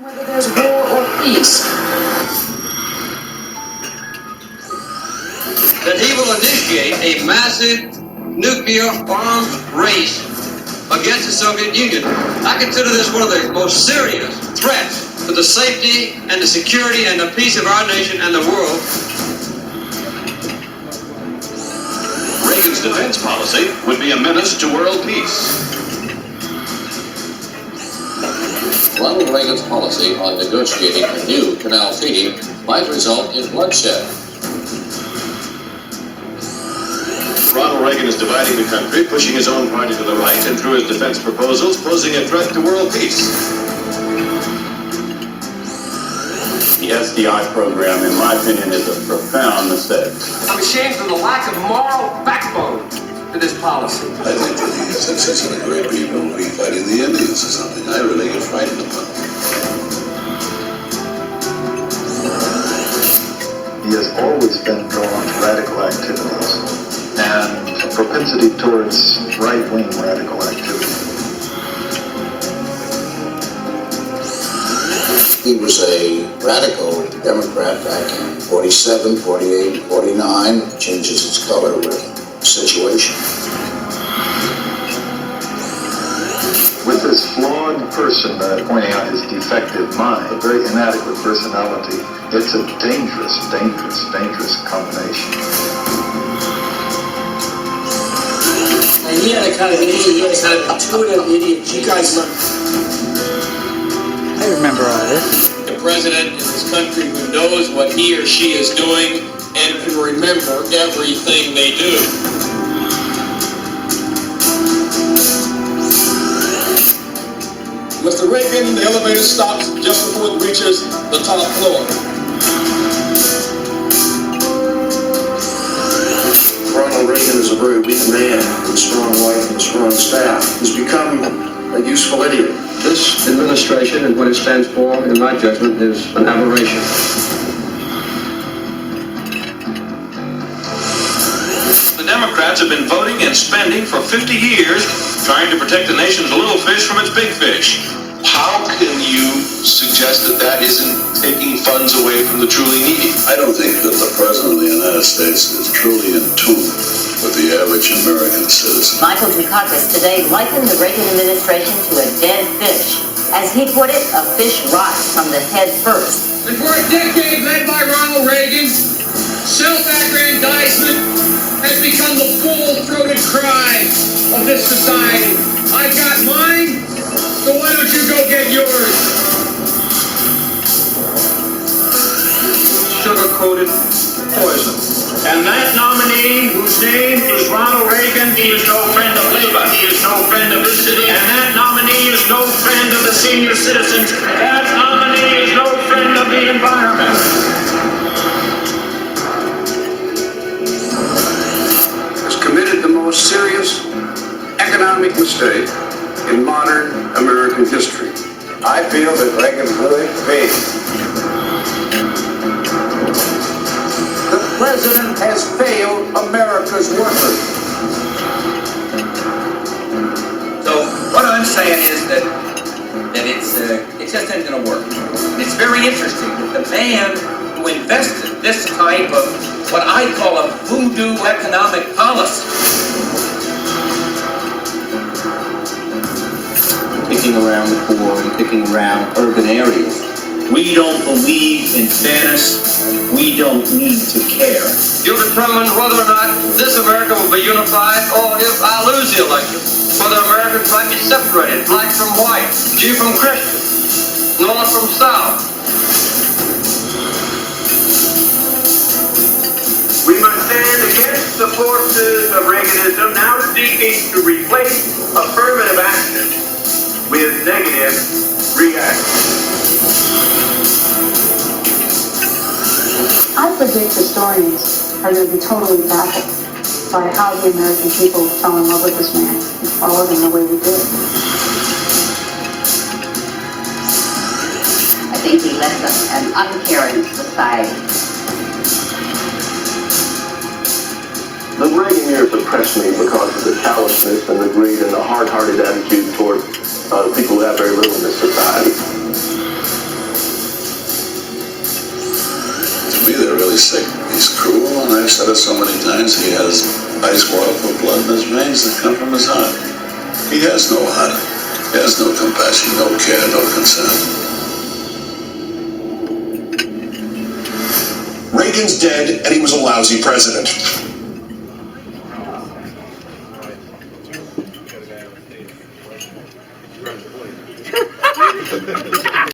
Whether there's war or peace. That he will initiate a massive nuclear arms race against the Soviet Union. I consider this one of the most serious threats to the safety and the security and the peace of our nation and the world. Reagan's defense policy would be a menace to world peace. Ronald Reagan's policy on negotiating a new canal treaty might result in bloodshed. Ronald Reagan is dividing the country, pushing his own party to the right, and through his defense proposals, posing a threat to world peace. The SDI program, in my opinion, is a profound mistake. I'm ashamed for the lack of moral backbone to this policy. I think that the success of the great people will be fighting the Indians or something. I really get frightened about it. He has always been drawn to radical activities and a propensity towards right-wing radical activity. He was a radical Democrat back in 47, 48, 49, changes his color with situation. With this flawed person pointing out his defective mind, a very inadequate personality, it's a dangerous combination. And he had a kind of idiot, he has kind of intuitive idiot. You guys look. I remember all this. The president in this country who knows what he or she is doing and can remember everything they do. Mr. Reagan, the elevator stops just before it reaches the top floor. Ronald Reagan is a very weak man with a strong wife and a strong staff. He's become a useful idiot. This administration and what it stands for, in my judgment, is an aberration. The Democrats have been voting and spending for 50 years trying to protect the nation's little fish from its big fish. How can you suggest that that isn't taking funds away from the truly needy? I don't think that the President of the United States is truly in tune with the average American citizen. Michael Dukakis today likened the Reagan administration to a dead fish. As he put it, a fish rots from the head first. And for a decade led by Ronald Reagan, self-aggrandizement has become the full-throated cry of this society. I've got mine, so why don't you go get yours? Sugar-coated poison. And that nominee, whose name is Ronald Reagan, he is no friend of labor. He is no friend of the city. And that nominee is no friend of the senior citizens. That nominee is no friend of the environment. Has committed the most serious economic mistake in modern American history. I feel that Reagan really failed. The president has failed America's workers. So what I'm saying is that it just ain't going to work. It's very interesting that the man who invested this type of what I call a voodoo economic policy, Picking around the poor and picking around urban areas. We don't believe in fairness. We don't need to care. You'll determine whether or not this America will be unified or if I lose the election. Whether Americans might be separated, black from white, Jew from Christian, north from south. We must stand against the forces of Reaganism now seeking to replace affirmative action with negative reaction. I predict historians are going to be totally baffled by how the American people fell in love with this man and followed him the way we did. I think he left us an uncaring society. The Reagan years oppressed me because of the callousness and the greed and the hard-hearted attitude toward people who have very little in this society. sick. He's cruel, and I've said it so many times, he has ice water for blood in his veins that come from his heart. He has no heart. He has no compassion, no care, no concern. Reagan's dead, and he was a lousy president.